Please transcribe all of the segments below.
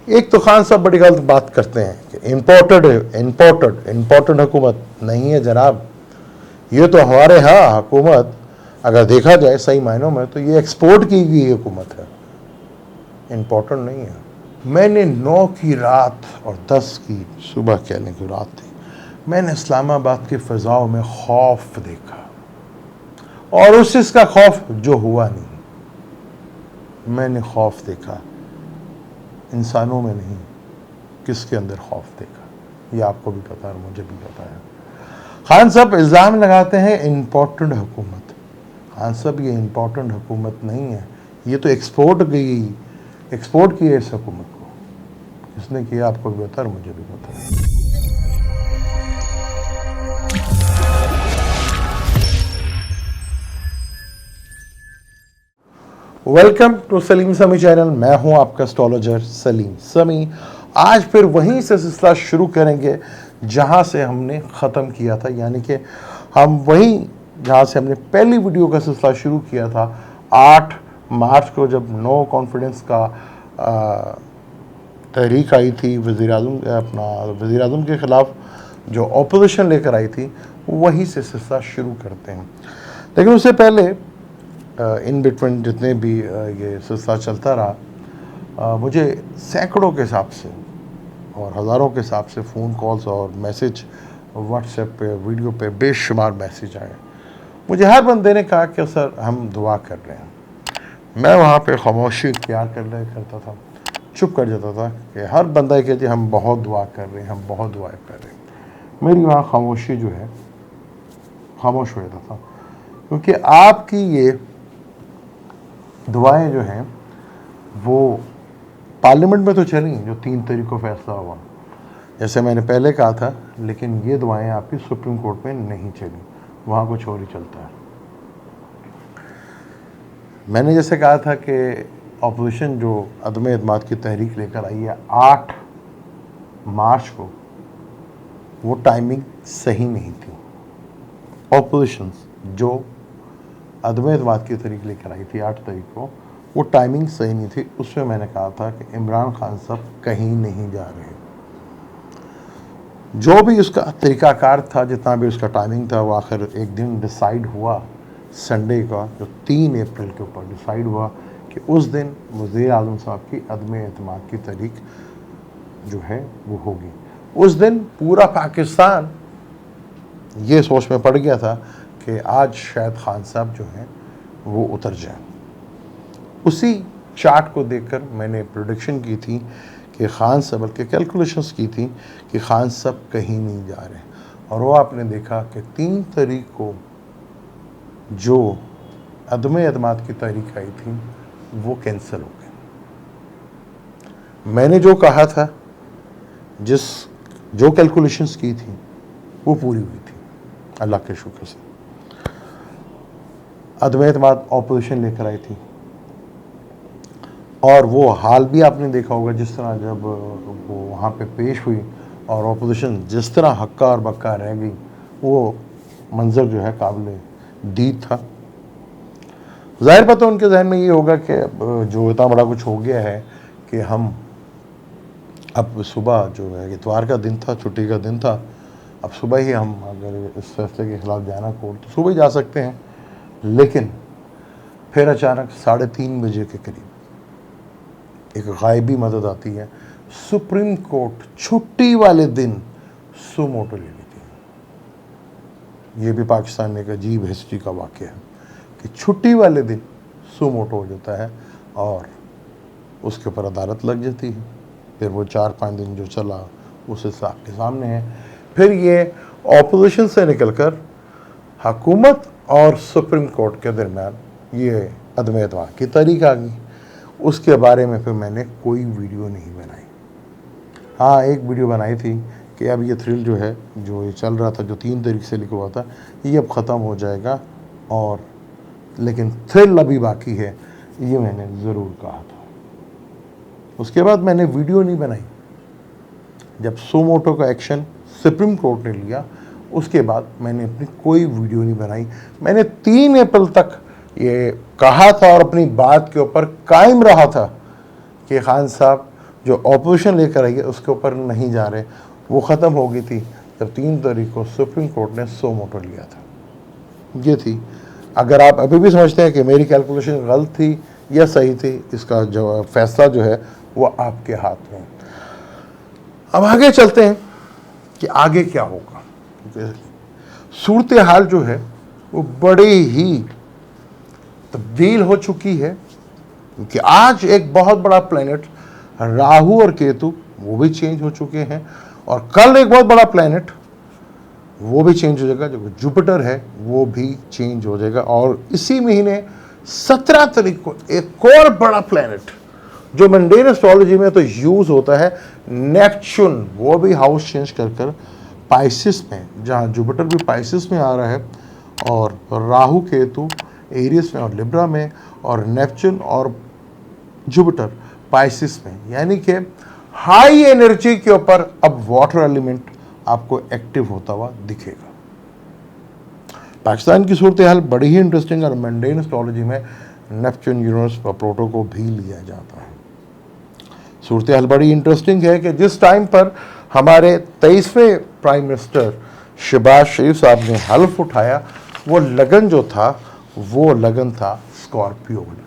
एक तो खान साहब बड़ी गलत बात करते हैं कि इम्पोर्टेड हुकूमत नहीं है जनाब। ये तो हमारे यहाँ हुकूमत अगर देखा जाए सही मायनों में तो ये एक्सपोर्ट की गई हुकूमत है, इम्पोर्टेंट नहीं है। मैंने 9 की रात और 10 की सुबह कहने की रात थी, मैंने इस्लामाबाद की फ़िज़ाओं में खौफ देखा, और उस चीज़ का खौफ जो हुआ नहीं। मैंने खौफ देखा, इंसानों में नहीं, किसके अंदर खौफ देखा, ये आपको भी पता है, मुझे भी पता है। खान साहब इल्ज़ाम लगाते हैं इम्पोर्टेंट हुकूमत। खान साहब ये इम्पोर्टेंट हुकूमत नहीं है, ये तो एक्सपोर्ट की है इस हुकूमत को। किसने किया आपको भी पता है, मुझे भी पता है। वेलकम टू सलीम समी चैनल। मैं हूं आपका एस्ट्रोलॉजर सलीम समी। आज फिर वहीं से सिलसिला शुरू करेंगे जहां से हमने ख़त्म किया था, यानी कि हम वहीं जहां से हमने पहली वीडियो का सिलसिला शुरू किया था 8 मार्च को, जब नो कॉन्फिडेंस का तहरीक आई थी वज़ीर आज़म के ख़िलाफ़ जो अपोजिशन लेकर आई थी, वहीं से सिलसिला शुरू करते हैं। लेकिन उससे पहले इन बिटवीन जितने भी ये सिलसिला चलता रहा, मुझे सैकड़ों के हिसाब से और हज़ारों के हिसाब से फ़ोन कॉल्स और मैसेज व्हाट्सएप पे, वीडियो पे बेशुमार मैसेज आए। मुझे हर बंदे ने कहा कि सर हम दुआ कर रहे हैं। मैं वहाँ पे खामोशी इख्तियार करता था, चुप कर जाता था कि हर बंदा कहते हम बहुत दुआ कर रहे हैं, हम बहुत दुआएं कर रहे हैं। मेरी वहाँ खामोशी जो है, खामोश हो जाता था, क्योंकि आपकी ये दुआएं जो हैं वो पार्लियामेंट में तो चली जो 3 तारीख को फैसला हुआ, जैसे मैंने पहले कहा था, लेकिन ये दुआएं आपकी सुप्रीम कोर्ट में नहीं चली, वहाँ कुछ और ही चलता है। मैंने जैसे कहा था कि अपोजिशन जो अदम एतमाद की तहरीक लेकर आई है 8 मार्च को, वो टाइमिंग सही नहीं थी। अपोजिशन जो अदम एतमाद की तहरीक लेकर आई थी 8 तारीख को, वो टाइमिंग सही नहीं थी। उसमें मैंने कहा था कि इमरान खान साहब कहीं नहीं जा रहे। जो भी उसका तरीक़ाकार था, जितना भी उसका टाइमिंग था, वो आखिर एक दिन डिसाइड हुआ, संडे का जो 3 अप्रैल के ऊपर डिसाइड हुआ कि उस दिन वज़ीर आज़म साहब की अदम एतमाद की तहरीक जो है वो होगी। उस दिन पूरा पाकिस्तान ये सोच में पड़ गया था कि आज शायद खान साहब जो हैं वो उतर जाएं। उसी चार्ट को देखकर मैंने प्रेडिक्शन की थी कि खान साहब, बल्कि कैलकुलेशंस की थी कि खान साहब कहीं नहीं जा रहे, और वो आपने देखा कि 3 तारीख को जो अदम एतमाद की तहरीक आई थी वो कैंसिल हो गई। मैंने जो कहा था, जो कैलकुलेशंस की थी वो पूरी हुई थी, अल्लाह के शुक्र से। अदम एतमाद अपोजिशन लेकर आई थी, और वो हाल भी आपने देखा होगा, जिस तरह जब वो वहाँ पे पेश हुई और अपोजिशन जिस तरह हक्का और बक्का रह गई, वो मंजर जो है काबिल दीद था। ज़ाहिर बात है उनके जहन में ये होगा कि जो इतना बड़ा कुछ हो गया है कि हम अब सुबह जो है, इतवार का दिन था, छुट्टी का दिन था, अब सुबह ही हम अगर इस फैसले के ख़िलाफ़ जाना कोर्ट तो सुबह ही जा सकते हैं। लेकिन फिर अचानक 3:30 बजे के करीब एक गायबी मदद आती है। सुप्रीम कोर्ट छुट्टी वाले दिन सुमोटो ले लेती है। ये भी पाकिस्तान में एक अजीब हिस्ट्री का वाक़या है कि छुट्टी वाले दिन सुमोटो हो जाता है और उसके ऊपर अदालत लग जाती है। फिर वो 4-5 दिन जो चला उस हिसाब आपके सामने है। फिर ये अपोजिशन से निकलकर हुकूमत और सुप्रीम कोर्ट के दरमियान ये अदम एतमाद की तहरीक आ गई। उसके बारे में फिर मैंने कोई वीडियो नहीं बनाई। हाँ, एक वीडियो बनाई थी कि अब ये थ्रिल जो है, जो ये चल रहा था, जो 3 तारीख से लिखा हुआ था, ये अब ख़त्म हो जाएगा, और लेकिन थ्रिल अभी बाकी है, ये मैंने ज़रूर कहा था। उसके बाद मैंने वीडियो नहीं बनाई। जब सुमोटो का एक्शन सुप्रीम कोर्ट ने लिया, उसके बाद मैंने अपनी कोई वीडियो नहीं बनाई। मैंने 3 अप्रैल तक ये कहा था और अपनी बात के ऊपर कायम रहा था कि खान साहब जो ऑपोजिशन लेकर आई है उसके ऊपर नहीं जा रहे, वो ख़त्म हो गई थी जब 3 तारीख को सुप्रीम कोर्ट ने सो मोटो लिया था। ये थी। अगर आप अभी भी समझते हैं कि मेरी कैलकुलेशन गलत थी या सही थी, इसका जो फैसला जो है वो आपके हाथ में है। अब आगे चलते हैं कि आगे क्या होगा, क्योंकि सूरत हाल जो है वो बड़ी ही तब्दील हो चुकी है। क्योंकि आज एक बहुत बड़ा प्लैनेट राहु और केतु वो भी चेंज हो चुके हैं, और कल एक बहुत बड़ा प्लैनेट वो भी चेंज हो जाएगा, जो जुपिटर है वो भी चेंज हो जाएगा। और इसी महीने 17 तारीख को एक और बड़ा प्लैनेट जो मंडेन एस्ट्रोलॉजी में तो यूज होता है, नेपच्यून, वो भी हाउस चेंज कर पाइसिस में, जहाँ जुपिटर भी पाइसिस में आ रहा है और राहु केतु एरियस में और लिब्रा में, और नेपच्यून और जुपिटर पाइसिस में, यानी कि हाई एनर्जी के ऊपर अब वाटर एलिमेंट आपको एक्टिव होता हुआ दिखेगा। पाकिस्तान की सूरत हाल बड़ी ही इंटरेस्टिंग है, और मंडेन एस्ट्रोलॉजी में नेपच्यून, यूरेनस और प्लूटो को भी लिया जाता है। सूरत हाल बड़ी इंटरेस्टिंग है कि जिस टाइम पर हमारे 23वें प्राइम मिनिस्टर शहबाज शरीफ साहब ने हल्फ उठाया, वो लगन जो था वो लगन था स्कॉर्पियो लगन।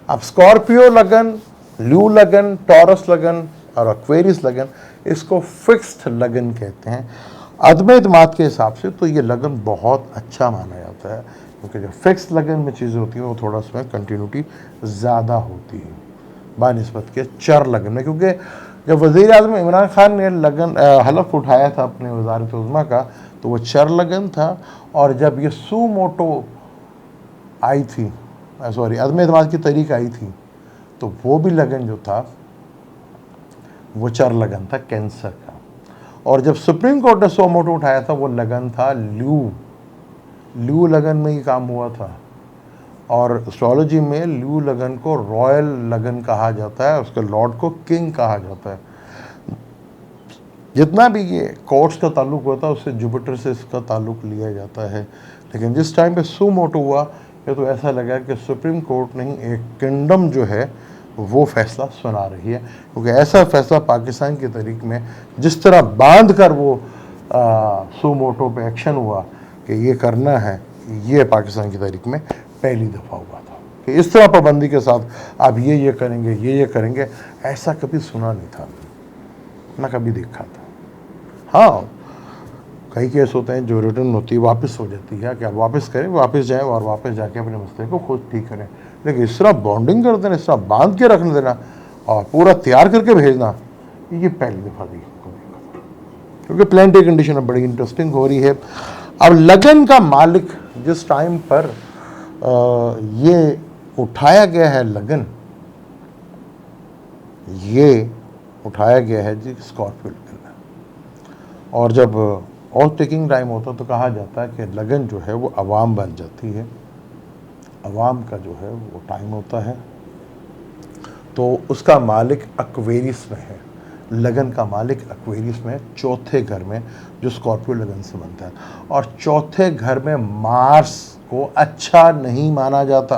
अब स्कॉर्पियो लगन, ल्यू लगन, टॉरस लगन और एक्वेरियस लगन, इसको फिक्स्ड लगन कहते हैं। अदम एतमाद के हिसाब से तो ये लगन बहुत अच्छा माना जाता है, क्योंकि जो फिक्स्ड लगन में चीज़ें होती हैं वो थोड़ा उसमें कंटिन्यूटी ज़्यादा होती है बानिस्बत के चर लगन में। क्योंकि जब वज़ीर आज़म इमरान खान ने लगन हलफ उठाया था अपने वज़ारत उज़्मा का, तो वो चर लगन था, और जब ये सू मोटो आई थी, सॉरी अदम एतमाद की तहरीक आई थी, तो वो भी लगन जो था वो चर लगन था, कैंसर का। और जब सुप्रीम कोर्ट ने सो मोटो उठाया था, वो लगन था ल्यू लगन में ही काम हुआ था। और एस्ट्रोलॉजी में ल्यू लगन को रॉयल लगन कहा जाता है, उसके लॉर्ड को किंग कहा जाता है। जितना भी ये कोर्ट्स का ताल्लुक होता है उससे जुपिटर से इसका ताल्लुक लिया जाता है। लेकिन जिस टाइम पे सू मोटो हुआ, ये तो ऐसा लगा कि सुप्रीम कोर्ट नहीं, एक किंगडम जो है वो फैसला सुना रही है। क्योंकि ऐसा फैसला पाकिस्तान की तारीख में जिस तरह बांध कर वो सू मोटो पे एक्शन हुआ कि ये करना है, ये पाकिस्तान की तारीख में पहली दफ़ा हुआ था कि इस तरह पाबंदी के साथ आप ये करेंगे, ये करेंगे, ऐसा कभी सुना नहीं था, ना कभी देखा था। हाँ, कई केस होते हैं जो रिटर्न होती है वापस हो जाती है कि आप वापस करें, वापस जाएं और वापस जाके अपने मसले को खुद ठीक करें। लेकिन इस तरह बॉन्डिंग कर देना, इस तरह बांध के रखने देना और पूरा तैयार करके भेजना, ये पहली दफ़ा देखा। क्योंकि प्लानिटरी कंडीशन अब बड़ी इंटरेस्टिंग हो रही है। अब लगन का मालिक जिस टाइम पर ये उठाया गया है लगन, ये उठाया गया है जी स्कॉर्पियो लगन। और जब और टेकिंग टाइम होता तो कहा जाता है कि लगन जो है वो अवाम बन जाती है, अवाम का जो है वो टाइम होता है। तो उसका मालिक एक्वेरियस में है, लगन का मालिक एक्वेरियस में, चौथे घर में, जो स्कॉर्पियो लगन से बनता है। और चौथे घर में मार्स को अच्छा नहीं माना जाता,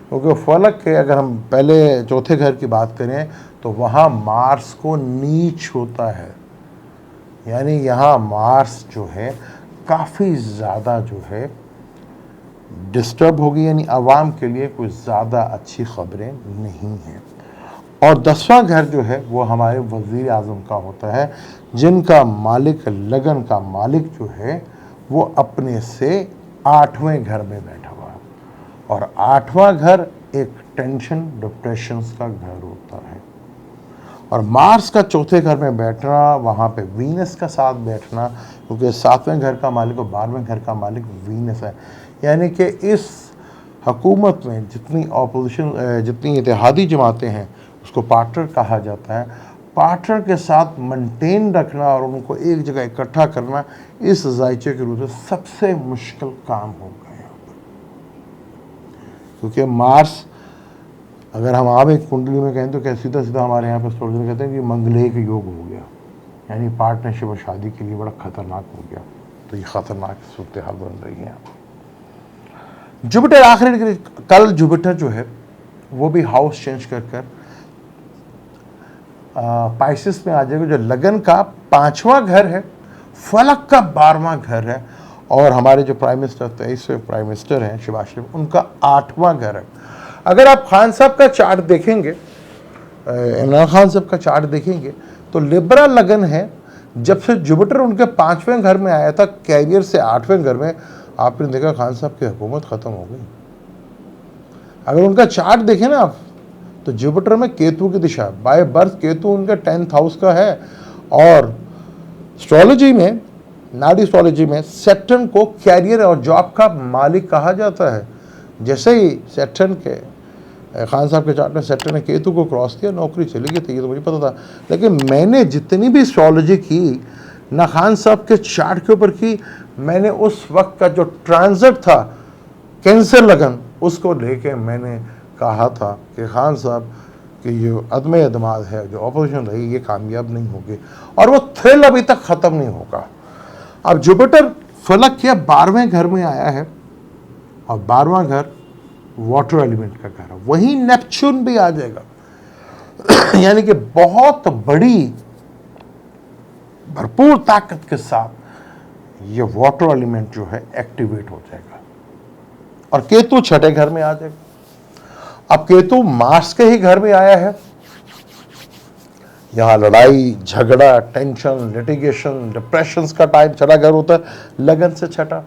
क्योंकि फलक के अगर हम पहले चौथे घर की बात करें तो वहाँ मार्स को नीच होता है, यानी यहाँ मार्स जो है काफ़ी ज़्यादा जो है डिस्टर्ब होगी, यानी आवाम के लिए कोई ज़्यादा अच्छी खबरें नहीं हैं। और 10वां घर जो है वो हमारे वज़ीर आज़म का होता है, जिनका मालिक, लगन का मालिक जो है वो अपने से 8वें घर में बैठा हुआ है। और 8वां घर एक टेंशन, डिप्रेशंस का घर होता है। और मार्स का चौथे घर में बैठना, वहाँ पे वीनस का साथ बैठना, क्योंकि 7वें घर का मालिक और 12वें घर का मालिक वीनस है। यानी कि इस हुकूमत में जितनी ऑपोजिशन, जितनी इत्तेहादी जमातें हैं, उसको पार्टनर कहा जाता है। पार्टनर के साथ मेंटेन रखना और उनको एक जगह इकट्ठा करना इस जायचे के रूप में सबसे मुश्किल काम होगा यहाँ पर। क्योंकि मार्स, अगर हम आप एक कुंडली में कहें तो क्या सीधा सीधा हमारे यहाँ पर एस्ट्रोलॉजर कहते हैं कि मंगलेक योग हो गया, यानी पार्टनरशिप और शादी के लिए बड़ा ख़तरनाक हो गया। तो ये ख़तरनाक सूरत हाल बन रही है। जुपिटर आखिरी, कल जुपिटर जो है वो भी हाउस चेंज कर पाइसेस में आ जाएगा, जो लगन का 5वां घर है, फलक का 12वां घर है, और हमारे जो प्राइम मिनिस्टर 23वें प्राइम मिनिस्टर हैं शिवराज शरीफ, उनका 8वां घर है। अगर आप खान साहब का चार्ट देखेंगे, इमरान खान साहब का चार्ट देखेंगे, तो लिब्रा लगन है। जब से जुपिटर उनके 5वें घर में आया था, कैरियर से 8वें घर में, आपने देखा खान साहब की हुकूमत खत्म हो गई। अगर उनका चार्ट देखें ना आप, तो जुपिटर में केतु की दिशा, बाय बर्थ केतु उनका 10th हाउस का है, और एस्ट्रोलॉजी में, नाड़ी एस्ट्रोलॉजी में सैटर्न को कैरियर और जॉब का मालिक कहा जाता है। जैसे ही सैटर्न के खान साहब के चार्ट में सैटर्न ने केतु को क्रॉस किया, नौकरी चली गई थी, ये तो मुझे पता था। लेकिन मैंने जितनी भी एस्ट्रोलॉजी की ना खान साहब के चार्ट के ऊपर की, मैंने उस वक्त का जो ट्रांजिट था कैंसर लगन, उसको लेके मैंने कहा था कि खान साहब कि ये अदम एतमाद है, जो ऑपोजिशन रही, ये कामयाब नहीं होगी, और वो थ्रिल अभी तक ख़त्म नहीं होगा। अब जुपिटर फलक के 12वें घर में आया है, और 12वां घर वाटर एलिमेंट का घर है, वहीं नेपच्यून भी आ जाएगा। यानी कि बहुत बड़ी भरपूर ताकत के साथ ये वाटर एलिमेंट जो है एक्टिवेट हो जाएगा, और केतु 6ठे घर में आ जाएगा। अब केतु मार्स के ही घर में आया है, यहां लड़ाई झगड़ा, टेंशन, लिटिगेशन, डिप्रेशन का टाइम, 6ठा घर होता है लगन से 6ठा,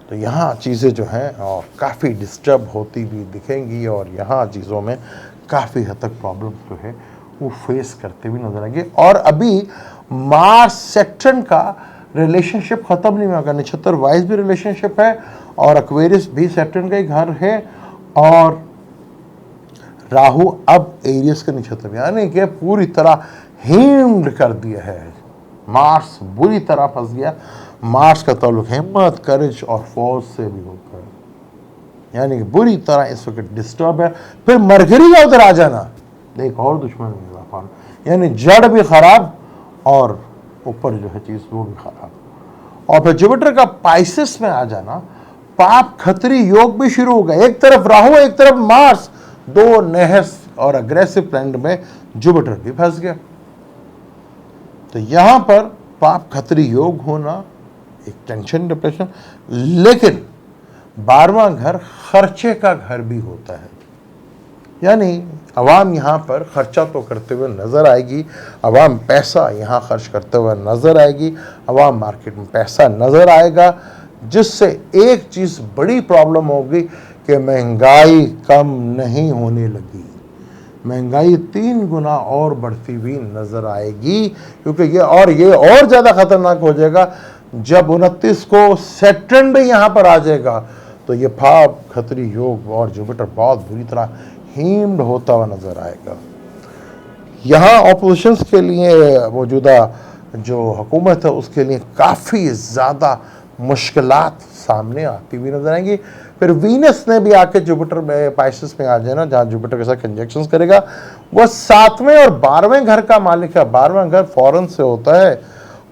तो यहाँ चीज़ें जो हैं और काफ़ी डिस्टर्ब होती भी दिखेंगी, और यहाँ चीज़ों में काफ़ी हद तक प्रॉब्लम जो है वो फेस करते भी नजर आएंगे। और अभी मार्स सैटर्न का रिलेशनशिप ख़त्म नहीं हुआ, नक्षत्र वाइज भी रिलेशनशिप है, और एक्वेरियस भी सैटर्न का ही घर है, और राहु अब एरियस के नक्षत्र में, यानी कि पूरी तरह हीम्ड कर दिया है। मार्स बुरी तरह फंस गया। मार्स का ताल्लुक हिम्मत, करेज और फौज से भी होता है, यानी कि बुरी तरह इस वक्त डिस्टर्ब है। फिर मरकरी का उधर आ जाना, एक और दुश्मन है, यानी जड़ भी खराब और ऊपर जो है चीज़ वो भी खराब। और फिर जुपिटर का पाइसेस में आ जाना, पाप खतरी योग भी शुरू हो गया। एक तरफ राहु, एक तरफ मार्स, दो नहस और अग्रेसिव प्लैनेट में जुपिटर भी फंस गया। तो यहां पर पाप खतरी योग होना, एक टेंशन, डिप्रेशन। लेकिन 12वां घर खर्चे का घर भी होता है, यानी अवाम यहाँ पर खर्चा तो करते हुए नज़र आएगी, अवाम पैसा यहाँ खर्च करते हुए नज़र आएगी, अवाम मार्केट में पैसा नज़र आएगा, जिससे एक चीज़ बड़ी प्रॉब्लम होगी कि महंगाई कम नहीं होने लगी। महंगाई 3 गुना और बढ़ती हुई नज़र आएगी, क्योंकि ये और ज़्यादा खतरनाक हो जाएगा जब 29 को सैटर्न भी यहाँ पर आ जाएगा। तो ये पाप खतरी योग और जुपिटर बहुत बुरी तरह हीम्ड होता हुआ नजर आएगा। यहाँ ऑपोजिशंस के लिए मौजूदा जो हुकूमत है उसके लिए काफ़ी ज़्यादा मुश्किलात सामने आती हुई नजर आएंगी। फिर वीनस ने भी आके जुपिटर में पाइसेस में आ जाना, जहाँ जुपिटर के साथ कंजक्शंस करेगा। वह 7वें और 12वें घर का मालिक है। 12वां घर फॉरेन से होता है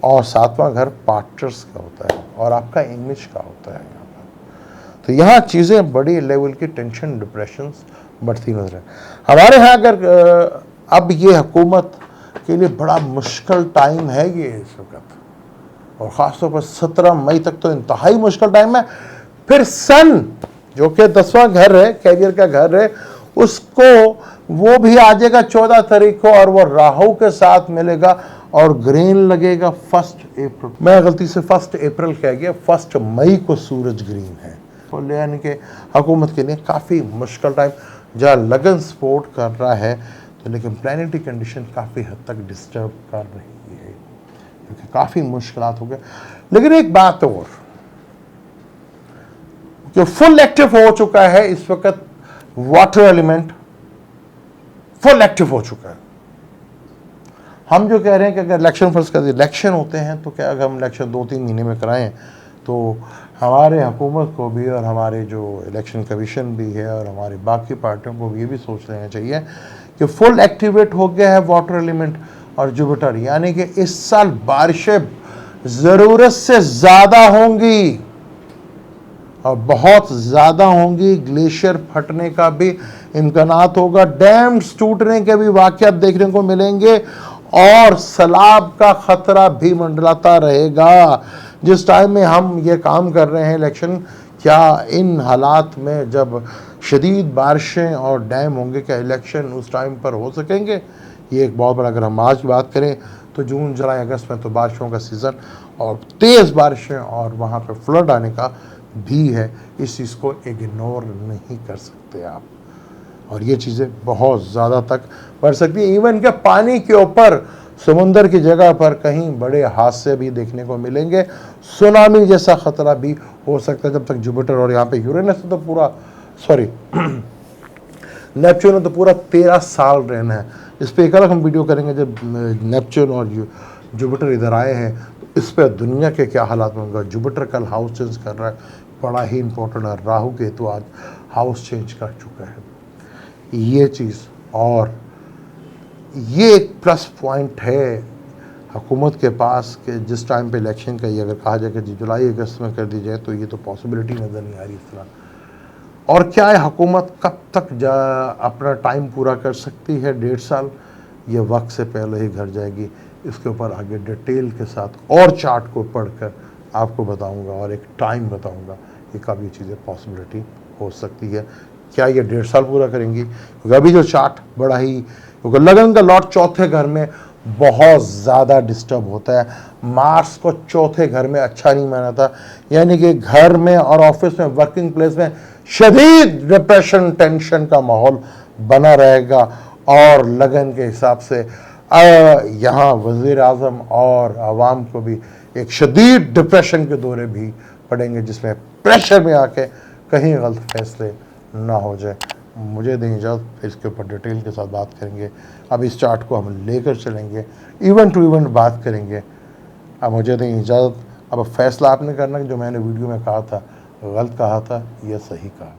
और 7वां घर पार्टनर्स का होता है और आपका इमेज का होता है यहाँ पर। तो यहाँ चीज़ें बड़ी लेवल की टेंशन, डिप्रेशंस बढ़ती नजर है। हमारे यहाँ अगर अब ये हुकूमत के लिए बड़ा मुश्किल टाइम है ये इस वक्त, और ख़ासतौर पर 17 मई तक तो इंतहाई मुश्किल टाइम है। फिर सन जो कि 10वां घर है, कैरियर का घर है, उसको वो भी आ जाएगा 14 तारीख को, और वो राहु के साथ मिलेगा और ग्रीन लगेगा 1 अप्रैल। मैं गलती से 1 अप्रैल कह गया, 1 मई को सूरज ग्रीन है। तो यानी कि हुकूमत के लिए काफ़ी मुश्किल टाइम, जहाँ लगन सपोर्ट कर रहा है, तो लेकिन प्लानिटरी कंडीशन काफ़ी हद तक डिस्टर्ब कर रही है, क्योंकि काफ़ी मुश्किलात हो गए। लेकिन एक बात और, जो फुल एक्टिव हो चुका है इस वक्त, वाटर एलिमेंट फुल एक्टिव हो चुका है। हम जो कह रहे हैं कि अगर इलेक्शन फर्स्ट कर इलेक्शन होते हैं तो क्या अगर हम इलेक्शन 2-3 महीने में कराएं, तो हमारे हुकूमत को भी और हमारे जो इलेक्शन कमीशन भी है और हमारी बाकी पार्टियों को भी ये भी सोच लेना चाहिए कि फुल एक्टिवेट हो गया है वाटर एलिमेंट और जुपिटर, यानी कि इस साल बारिशें ज़रूरत से ज़्यादा होंगी। और बहुत ज़्यादा होंगी। ग्लेशियर फटने का भी इम्कानात होगा, डैम्स टूटने के भी वाक़यात देखने को मिलेंगे और सैलाब का ख़तरा भी मंडराता रहेगा। जिस टाइम में हम ये काम कर रहे हैं इलेक्शन, क्या इन हालात में जब शदीद बारिशें और डैम होंगे, क्या इलेक्शन उस टाइम पर हो सकेंगे? ये एक बहुत बड़ा, अगर हम आज की बात करें तो जून जुलाई अगस्त में तो बारिशों का सीज़न और तेज़ बारिशें और वहाँ पे फ्लड आने का भी है। इस चीज़ को इग्नोर नहीं कर सकते आप, और ये चीज़ें बहुत ज़्यादा तक बढ़ सकती है। इवन के पानी के ऊपर समुंदर की जगह पर कहीं बड़े हादसे भी देखने को मिलेंगे। सुनामी जैसा ख़तरा भी हो सकता है जब तक जुपिटर और यहाँ पे यूरेनस तो पूरा नेपच्यून ने तो पूरा 13 साल रहना है। इस पर एक अलग हम वीडियो करेंगे जब नेपच्यून और जुपिटर इधर आए हैं, तो इस पर दुनिया के क्या हालात होंगे। जुपिटर कल हाउस चेंज कर रहा है, बड़ा ही इंपॉर्टेंट है। राहु केतु आज हाउस चेंज कर चुका है, ये चीज़। और ये एक प्लस पॉइंट है हुकूमत के पास कि जिस टाइम पे इलेक्शन का ये अगर कहा जाए कि जुलाई अगस्त में कर दी जाए तो ये तो पॉसिबिलिटी नज़र नहीं आ रही इस तरह। और क्या है, हुकूमत कब तक अपना टाइम पूरा कर सकती है? 1.5 साल, ये वक्त से पहले ही घर जाएगी। इसके ऊपर आगे डिटेल के साथ और चार्ट को पढ़कर आपको बताऊंगा और एक टाइम बताऊंगा कि कब ये चीज़ें पॉसिबिलिटी हो सकती है। क्या ये 1.5 साल पूरा करेंगी? क्योंकि अभी जो चार्ट बड़ा ही, क्योंकि लगन का लॉट चौथे घर में बहुत ज़्यादा डिस्टर्ब होता है। मार्स को चौथे घर में अच्छा नहीं माना था, यानी कि घर में और ऑफिस में, वर्किंग प्लेस में शदीद डिप्रेशन, टेंशन का माहौल बना रहेगा। और लगन के हिसाब से यहाँ वज़ीर आज़म और आवाम को भी एक शदीद डिप्रेशन के दौरे भी पड़ेंगे, जिसमें प्रेशर में आके कहीं गलत फैसले ना हो जाए। मुझे दें इजाज़त, फिर इसके ऊपर डिटेल के साथ बात करेंगे। अब इस चार्ट को हम लेकर चलेंगे, इवेंट टू इवेंट बात करेंगे। अब मुझे दें इजाज़त। अब फैसला आपने करना कि जो मैंने वीडियो में कहा था गलत कहा था या सही कहा।